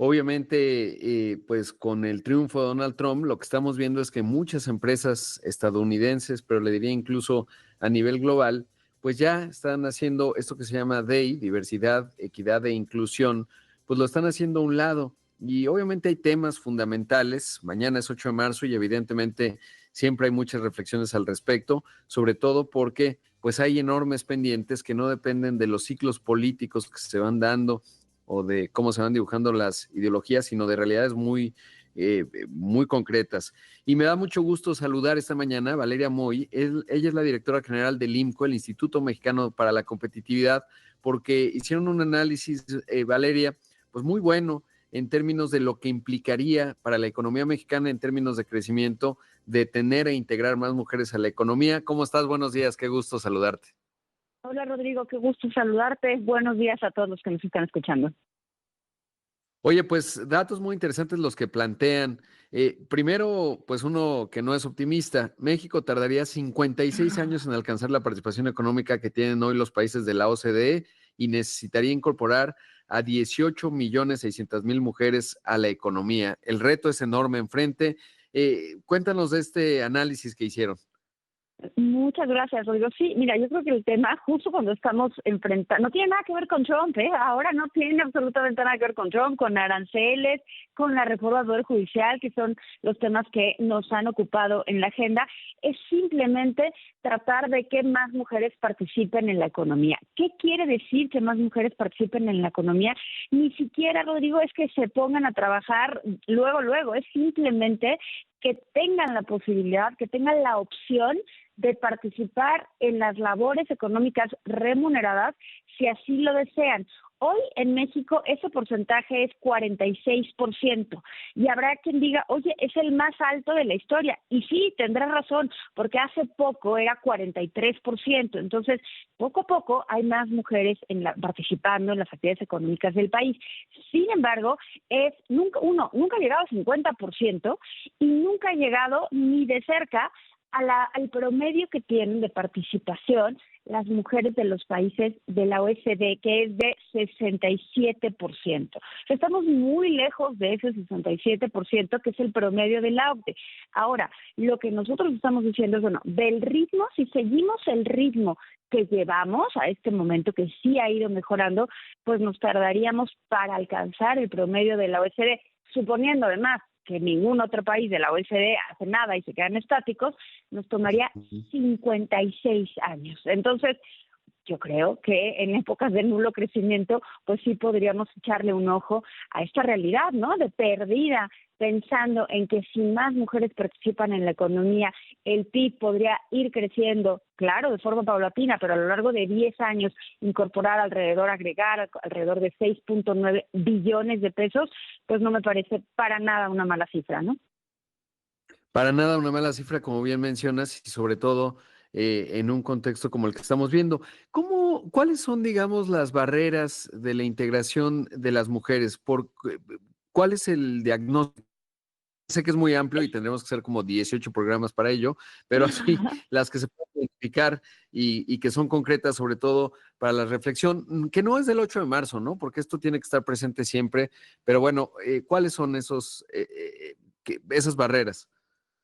Obviamente, pues con el triunfo de Donald Trump, lo que estamos viendo es que muchas empresas estadounidenses, pero le diría incluso a nivel global, pues ya están haciendo esto que se llama DEI, diversidad, equidad e inclusión, pues lo están haciendo a un lado. Y obviamente hay temas fundamentales. Mañana es 8 de marzo y evidentemente siempre hay muchas reflexiones al respecto, sobre todo porque pues hay enormes pendientes que no dependen de los ciclos políticos que se van dando o de cómo se van dibujando las ideologías, sino de realidades muy concretas. Y me da mucho gusto saludar esta mañana a Valeria Moy. Ella es la directora general del IMCO, el Instituto Mexicano para la Competitividad, porque hicieron un análisis, Valeria, pues muy bueno en términos de lo que implicaría para la economía mexicana en términos de crecimiento, de tener e integrar más mujeres a la economía. ¿Cómo estás? Buenos días, qué gusto saludarte. Hola Rodrigo, qué gusto saludarte. Buenos días a todos los que nos están escuchando. Oye, pues datos muy interesantes los que plantean. Primero, pues uno que no es optimista, México tardaría 56 años en alcanzar la participación económica que tienen hoy los países de la OCDE y necesitaría incorporar a 18.600.000 mujeres a la economía. El reto es enorme enfrente. Cuéntanos de este análisis que hicieron. Muchas gracias, Rodrigo. Sí, mira, yo creo que el tema, justo cuando estamos enfrentando, no tiene nada que ver con Trump, ¿eh? Ahora no tiene absolutamente nada que ver con Trump, con aranceles, con la reforma del Poder Judicial, que son los temas que nos han ocupado en la agenda. Es simplemente tratar de que más mujeres participen en la economía. ¿Qué quiere decir que más mujeres participen en la economía? Ni siquiera, Rodrigo, es que se pongan a trabajar luego, es simplemente que tengan la posibilidad, que tengan la opción de participar en las labores económicas remuneradas si así lo desean. Hoy en México ese porcentaje es 46% y habrá quien diga, oye, es el más alto de la historia. Y sí, tendrá razón, porque hace poco era 43%. Entonces, poco a poco hay más mujeres participando en las actividades económicas del país. Sin embargo, nunca ha llegado al 50% y nunca ha llegado ni de cerca al promedio que tienen de participación las mujeres de los países de la OECD, que es de 67%. Estamos muy lejos de ese 67%, que es el promedio de la OCDE. Ahora, lo que nosotros estamos diciendo es, bueno, del ritmo, si seguimos el ritmo que llevamos a este momento, que sí ha ido mejorando, pues nos tardaríamos para alcanzar el promedio de la OECD, suponiendo además que ningún otro país de la OECD hace nada y se quedan estáticos, nos tomaría 56 años. Entonces, yo creo que en épocas de nulo crecimiento, pues sí podríamos echarle un ojo a esta realidad, ¿no? De perdida, pensando en que si más mujeres participan en la economía, el PIB podría ir creciendo, claro, de forma paulatina, pero a lo largo de 10 años agregar alrededor de 6.9 billones de pesos, pues no me parece para nada una mala cifra, ¿no? Para nada una mala cifra, como bien mencionas, y sobre todo en un contexto como el que estamos viendo. ¿Cuáles son, digamos, las barreras de la integración de las mujeres? ¿Cuál es el diagnóstico? Sé que es muy amplio y tendremos que hacer como 18 programas para ello, pero así las que se pueden identificar y que son concretas, sobre todo para la reflexión, que no es del 8 de marzo, ¿no? Porque esto tiene que estar presente siempre, pero bueno, ¿cuáles son esas barreras?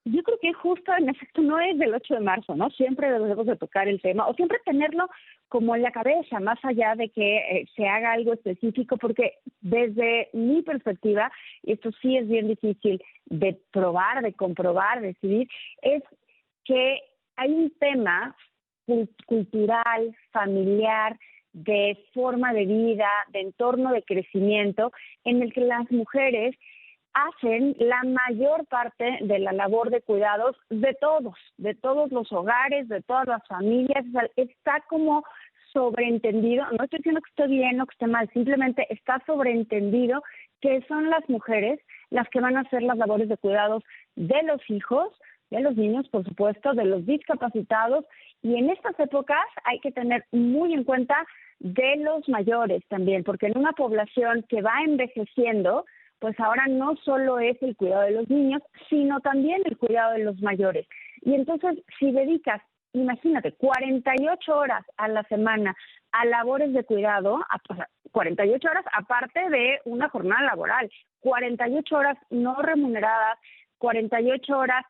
Yo creo que justo en efecto no es del 8 de marzo, ¿no? Siempre debemos de tocar el tema o siempre tenerlo como en la cabeza, más allá de que se haga algo específico, porque desde mi perspectiva, y esto sí es bien difícil de probar, de comprobar, de decidir, es que hay un tema cultural, familiar, de forma de vida, de entorno de crecimiento, en el que las mujeres hacen la mayor parte de la labor de cuidados de todos los hogares, de todas las familias. O sea, está como sobreentendido, no estoy diciendo que esté bien o que esté mal, simplemente está sobreentendido que son las mujeres las que van a hacer las labores de cuidados de los hijos, de los niños, por supuesto, de los discapacitados, y en estas épocas hay que tener muy en cuenta de los mayores también, porque en una población que va envejeciendo, pues ahora no solo es el cuidado de los niños, sino también el cuidado de los mayores. Y entonces, si dedicas, imagínate, 48 horas a la semana a labores de cuidado, 48 horas aparte de una jornada laboral, 48 horas no remuneradas, 48 horas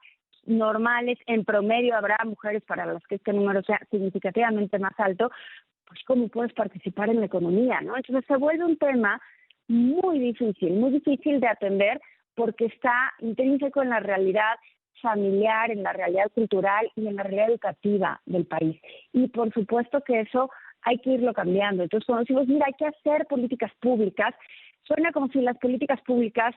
normales, en promedio habrá mujeres para las que este número sea significativamente más alto, pues cómo puedes participar en la economía, ¿no? Entonces se vuelve un tema muy difícil de atender porque está intrínseco en la realidad familiar, en la realidad cultural y en la realidad educativa del país. Y por supuesto que eso hay que irlo cambiando. Entonces, cuando decimos, mira, hay que hacer políticas públicas, suena como si las políticas públicas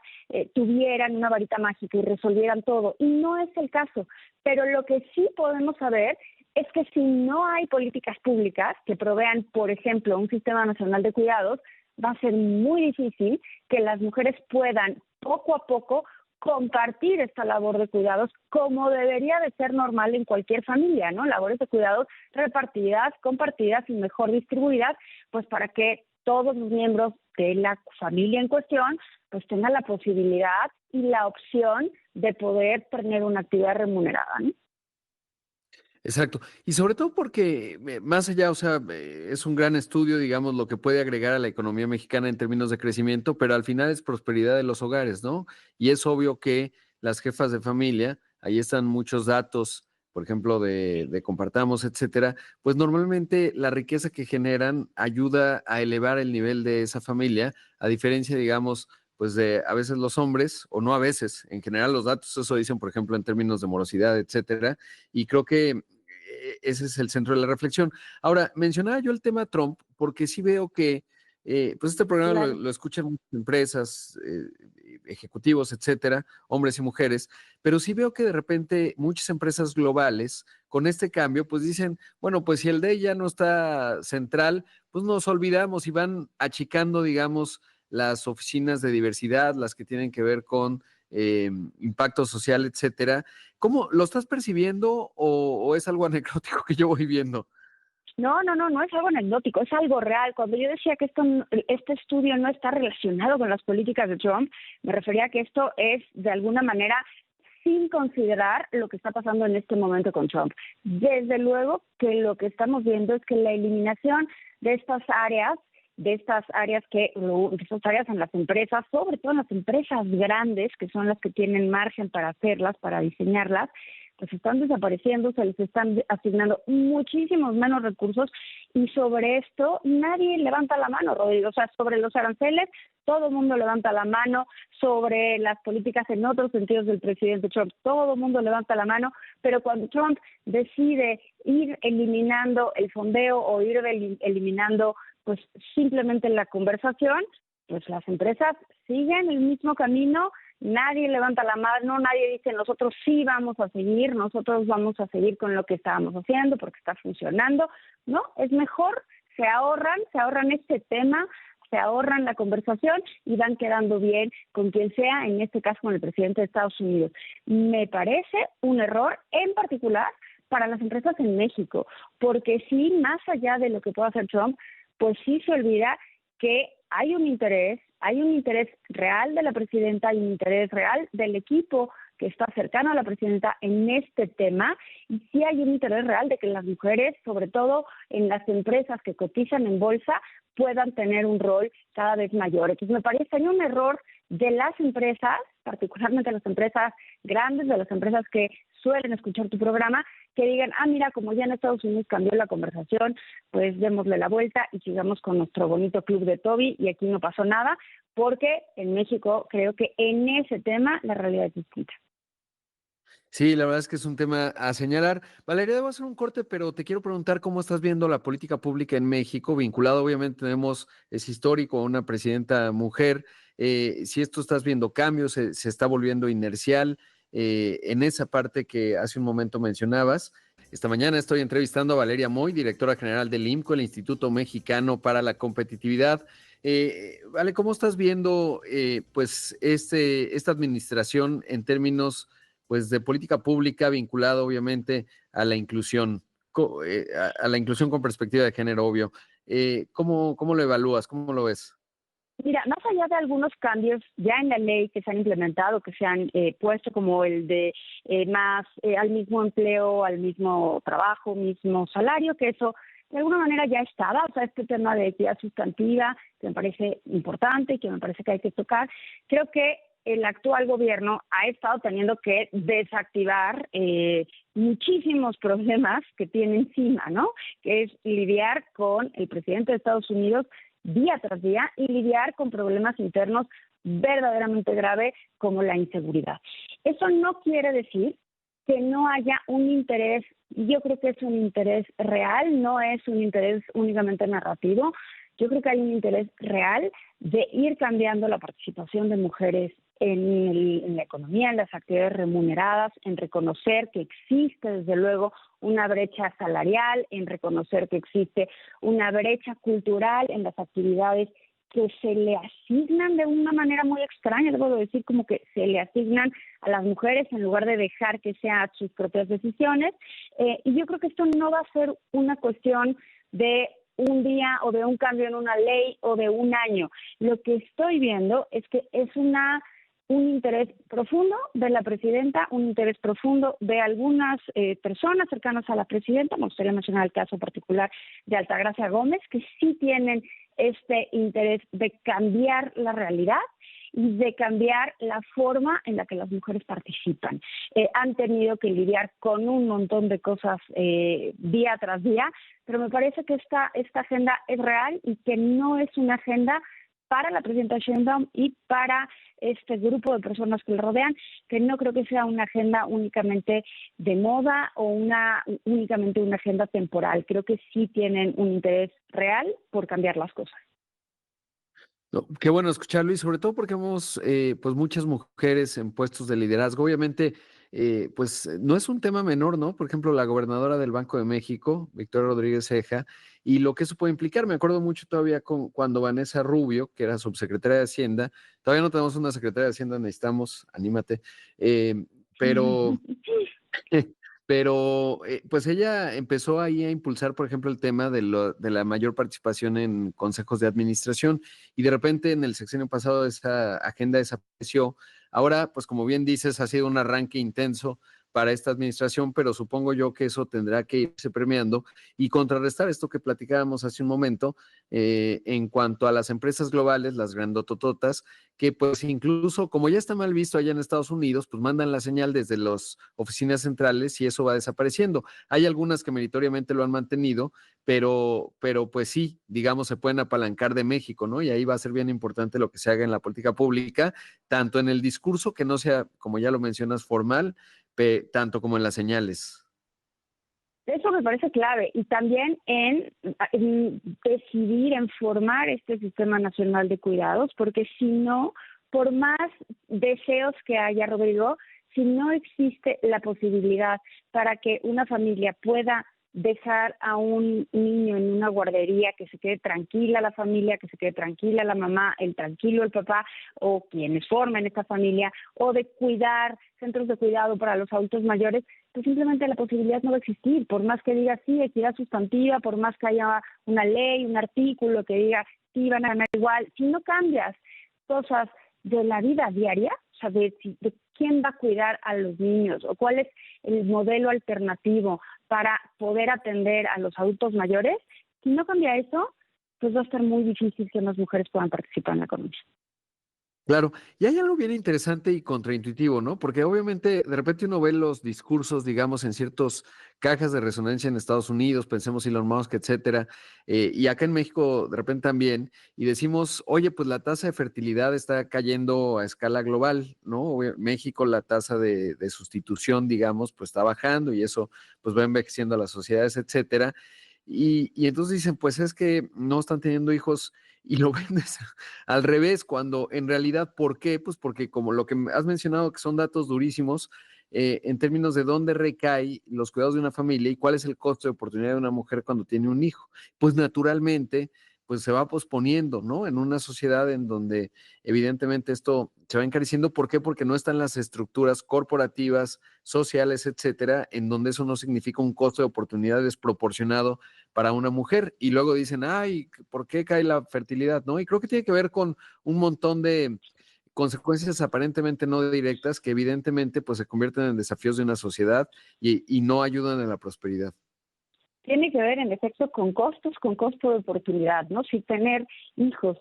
tuvieran una varita mágica y resolvieran todo. Y no es el caso. Pero lo que sí podemos saber es que si no hay políticas públicas que provean, por ejemplo, un sistema nacional de cuidados, va a ser muy difícil que las mujeres puedan poco a poco compartir esta labor de cuidados como debería de ser normal en cualquier familia, ¿no? Labores de cuidados repartidas, compartidas y mejor distribuidas, pues para que todos los miembros de la familia en cuestión pues tengan la posibilidad y la opción de poder tener una actividad remunerada, ¿no? Exacto. Y sobre todo porque más allá, o sea, es un gran estudio, digamos, lo que puede agregar a la economía mexicana en términos de crecimiento, pero al final es prosperidad de los hogares, ¿no? Y es obvio que las jefas de familia, ahí están muchos datos, por ejemplo, de Compartamos, etcétera, pues normalmente la riqueza que generan ayuda a elevar el nivel de esa familia, a diferencia, digamos, pues de a veces los hombres, o no a veces, en general los datos eso dicen, por ejemplo, en términos de morosidad, etcétera, y creo que ese es el centro de la reflexión. Ahora, mencionaba yo el tema Trump porque sí veo que pues este programa Claro. lo escuchan muchas empresas, ejecutivos, etcétera, hombres y mujeres, pero sí veo que de repente muchas empresas globales con este cambio pues dicen, bueno, pues si el D ya no está central, pues nos olvidamos y van achicando, digamos, las oficinas de diversidad, las que tienen que ver con impacto social, etcétera. ¿Cómo lo estás percibiendo o es algo anecdótico que yo voy viendo? No es algo anecdótico, es algo real. Cuando yo decía que este estudio no está relacionado con las políticas de Trump, me refería a que esto es de alguna manera sin considerar lo que está pasando en este momento con Trump. Desde luego que lo que estamos viendo es que la eliminación de de estas áreas en las empresas, sobre todo en las empresas grandes, que son las que tienen margen para hacerlas, para diseñarlas, pues están desapareciendo, se les están asignando muchísimos menos recursos y sobre esto nadie levanta la mano, Rodrigo. O sea, sobre los aranceles todo el mundo levanta la mano, sobre las políticas en otros sentidos del presidente Trump todo el mundo levanta la mano, pero cuando Trump decide ir eliminando el fondeo o ir eliminando pues simplemente la conversación, pues las empresas siguen el mismo camino. Nadie levanta la mano, nadie dice nosotros sí nosotros vamos a seguir con lo que estábamos haciendo porque está funcionando. No, es mejor, se ahorran este tema, se ahorran la conversación y van quedando bien con quien sea, en este caso con el presidente de Estados Unidos. Me parece un error en particular para las empresas en México, porque sí, más allá de lo que pueda hacer Trump, pues sí se olvida que hay un interés real de la presidenta, hay un interés real del equipo que está cercano a la presidenta en este tema, y sí hay un interés real de que las mujeres, sobre todo en las empresas que cotizan en bolsa, puedan tener un rol cada vez mayor. Entonces me parece que hay un error de las empresas, particularmente las empresas grandes, de las empresas que suelen escuchar tu programa, que digan, mira, como ya en Estados Unidos cambió la conversación, pues démosle la vuelta y sigamos con nuestro bonito club de Toby y aquí no pasó nada, porque en México creo que en ese tema la realidad es distinta. Sí, la verdad es que es un tema a señalar. Valeria, debo hacer un corte, pero te quiero preguntar cómo estás viendo la política pública en México, vinculado, obviamente tenemos, es histórico, a una presidenta mujer. Si esto estás viendo cambios, se está volviendo inercial en esa parte que hace un momento mencionabas. Esta mañana estoy entrevistando a Valeria Moy, directora general del IMCO, el Instituto Mexicano para la Competitividad. Vale, ¿cómo estás viendo pues esta administración en términos pues de política pública vinculada obviamente a la inclusión, a la inclusión con perspectiva de género, obvio? ¿Cómo lo evalúas? ¿Cómo lo ves? Mira, más allá de algunos cambios ya en la ley que se han implementado, que se han puesto como el de más al mismo empleo, al mismo trabajo, mismo salario, que eso de alguna manera ya estaba, o sea, este tema de equidad sustantiva, que me parece importante y que me parece que hay que tocar. Creo que el actual gobierno ha estado teniendo que desactivar muchísimos problemas que tiene encima, ¿no? Que es lidiar con el presidente de Estados Unidos día tras día y lidiar con problemas internos verdaderamente graves como la inseguridad. Eso no quiere decir que no haya un interés, yo creo que es un interés real, no es un interés únicamente narrativo. Yo creo que hay un interés real de ir cambiando la participación de mujeres en la economía, en las actividades remuneradas, en reconocer que existe desde luego una brecha salarial, en reconocer que existe una brecha cultural en las actividades que se le asignan de una manera muy extraña, debo decir, como que se le asignan a las mujeres en lugar de dejar que sean sus propias decisiones. Y yo creo que esto no va a ser una cuestión de un día o de un cambio en una ley o de un año. Lo que estoy viendo es que es un interés profundo de la presidenta, un interés profundo de algunas personas cercanas a la presidenta. Me gustaría mencionar el caso particular de Altagracia Gómez, que sí tienen este interés de cambiar la realidad y de cambiar la forma en la que las mujeres participan. Han tenido que lidiar con un montón de cosas día tras día, pero me parece que esta agenda es real y que no es una agenda para la presidenta Sheinbaum y para este grupo de personas que le rodean, que no creo que sea una agenda únicamente de moda o únicamente una agenda temporal. Creo que sí tienen un interés real por cambiar las cosas. No, qué bueno escucharlo y sobre todo porque vemos pues muchas mujeres en puestos de liderazgo. Obviamente, pues no es un tema menor, ¿no? Por ejemplo, la gobernadora del Banco de México, Victoria Rodríguez Ceja, y lo que eso puede implicar. Me acuerdo mucho todavía cuando Vanessa Rubio, que era subsecretaria de Hacienda, todavía no tenemos una secretaria de Hacienda, necesitamos, anímate, pero pero pues ella empezó ahí a impulsar, por ejemplo, el tema de la mayor participación en consejos de administración y de repente en el sexenio pasado esa agenda desapareció. Ahora, pues como bien dices, ha sido un arranque intenso para esta administración, pero supongo yo que eso tendrá que irse premiando y contrarrestar esto que platicábamos hace un momento en cuanto a las empresas globales, las grandotototas, que pues incluso como ya está mal visto allá en Estados Unidos, pues mandan la señal desde las oficinas centrales y eso va desapareciendo. Hay algunas que meritoriamente lo han mantenido, pero pues sí, digamos, se pueden apalancar de México, ¿no? Y ahí va a ser bien importante lo que se haga en la política pública, tanto en el discurso, que no sea, como ya lo mencionas, formal, tanto como en las señales. Eso me parece clave y también en decidir, en formar este Sistema Nacional de Cuidados, porque si no, por más deseos que haya, Rodrigo, si no existe la posibilidad para que una familia pueda dejar a un niño en una guardería, que se quede tranquila la familia, que se quede tranquila la mamá, el tranquilo el papá o quienes formen esta familia, o de cuidar, centros de cuidado para los adultos mayores, pues simplemente la posibilidad no va a existir, por más que diga sí, equidad sustantiva, por más que haya una ley, un artículo que diga sí, van a ganar igual, si no cambias cosas de la vida diaria, o sea, de quién va a cuidar a los niños o cuál es el modelo alternativo para poder atender a los adultos mayores, si no cambia eso, pues va a estar muy difícil que las mujeres puedan participar en la economía. Claro, y hay algo bien interesante y contraintuitivo, ¿no? Porque obviamente de repente uno ve los discursos, digamos, en ciertas cajas de resonancia en Estados Unidos, pensemos Elon Musk, etcétera, y acá en México de repente también, y decimos, oye, pues la tasa de fertilidad está cayendo a escala global, ¿no? México, la tasa de sustitución, digamos, pues está bajando y eso pues va envejeciendo a las sociedades, etcétera. Y entonces dicen, pues es que no están teniendo hijos y lo vendes al revés, cuando en realidad, ¿por qué? Pues porque como lo que has mencionado, que son datos durísimos, en términos de dónde recae los cuidados de una familia y cuál es el costo de oportunidad de una mujer cuando tiene un hijo. Pues naturalmente, pues se va posponiendo, ¿no? En una sociedad en donde evidentemente esto se va encareciendo. ¿Por qué? Porque no están las estructuras corporativas, sociales, etcétera, en donde eso no significa un costo de oportunidad desproporcionado para una mujer. Y luego dicen, ay, ¿por qué cae la fertilidad? ¿No? Y creo que tiene que ver con un montón de consecuencias aparentemente no directas que evidentemente pues se convierten en desafíos de una sociedad y no ayudan a la prosperidad. tiene que ver en efecto con costos, con costo de oportunidad, ¿no? Si tener hijos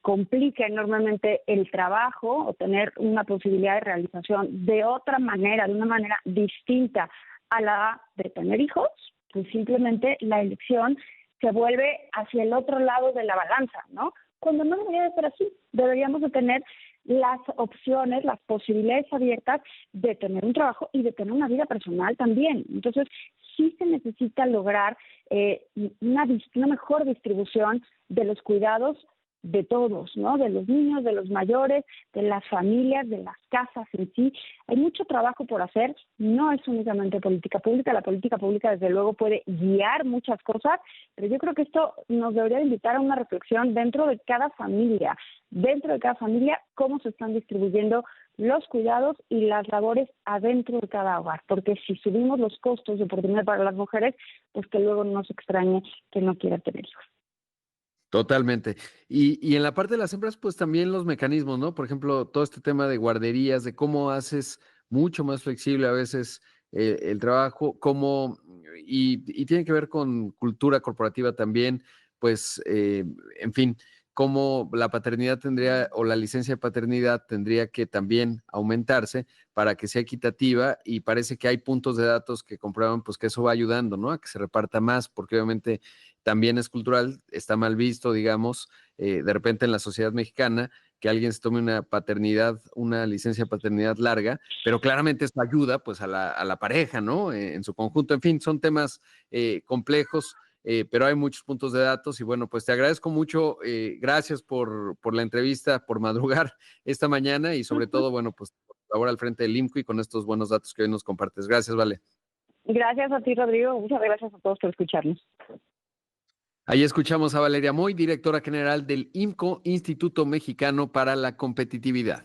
complica enormemente el trabajo o tener una posibilidad de realización de otra manera, de una manera distinta a la de tener hijos, pues simplemente la elección se vuelve hacia el otro lado de la balanza, ¿no? Cuando no debería de ser así, deberíamos de tener las opciones, las posibilidades abiertas de tener un trabajo y de tener una vida personal también. Entonces, sí se necesita lograr una mejor distribución de los cuidados de todos, ¿no? De los niños, de los mayores, de las familias, de las casas en sí. Hay mucho trabajo por hacer, no es únicamente política pública, la política pública desde luego puede guiar muchas cosas, pero yo creo que esto nos debería invitar a una reflexión dentro de cada familia, cómo se están distribuyendo los cuidados y las labores adentro de cada hogar, porque si subimos los costos de oportunidad para las mujeres, pues que luego no se extrañe que no quiera tener hijos. Totalmente. Y en la parte de las hembras, pues también los mecanismos, ¿no? Por ejemplo, todo este tema de guarderías, de cómo haces mucho más flexible a veces el trabajo, y tiene que ver con cultura corporativa también, pues, en fin, cómo la paternidad tendría, o la licencia de paternidad tendría que también aumentarse para que sea equitativa, y parece que hay puntos de datos que comprueban, pues, que eso va ayudando, ¿no? A que se reparta más, porque obviamente también es cultural, está mal visto, digamos, de repente en la sociedad mexicana, que alguien se tome una licencia de paternidad larga, pero claramente esto ayuda pues a la pareja, ¿no? En su conjunto, en fin, son temas complejos, pero hay muchos puntos de datos y bueno, pues te agradezco mucho, gracias por la entrevista, por madrugar esta mañana y sobre todo, bueno, pues por favor al frente del IMCO y con estos buenos datos que hoy nos compartes. Gracias, Vale. Gracias a ti, Rodrigo. Muchas gracias a todos por escucharnos. Ahí escuchamos a Valeria Moy, directora general del IMCO, Instituto Mexicano para la Competitividad.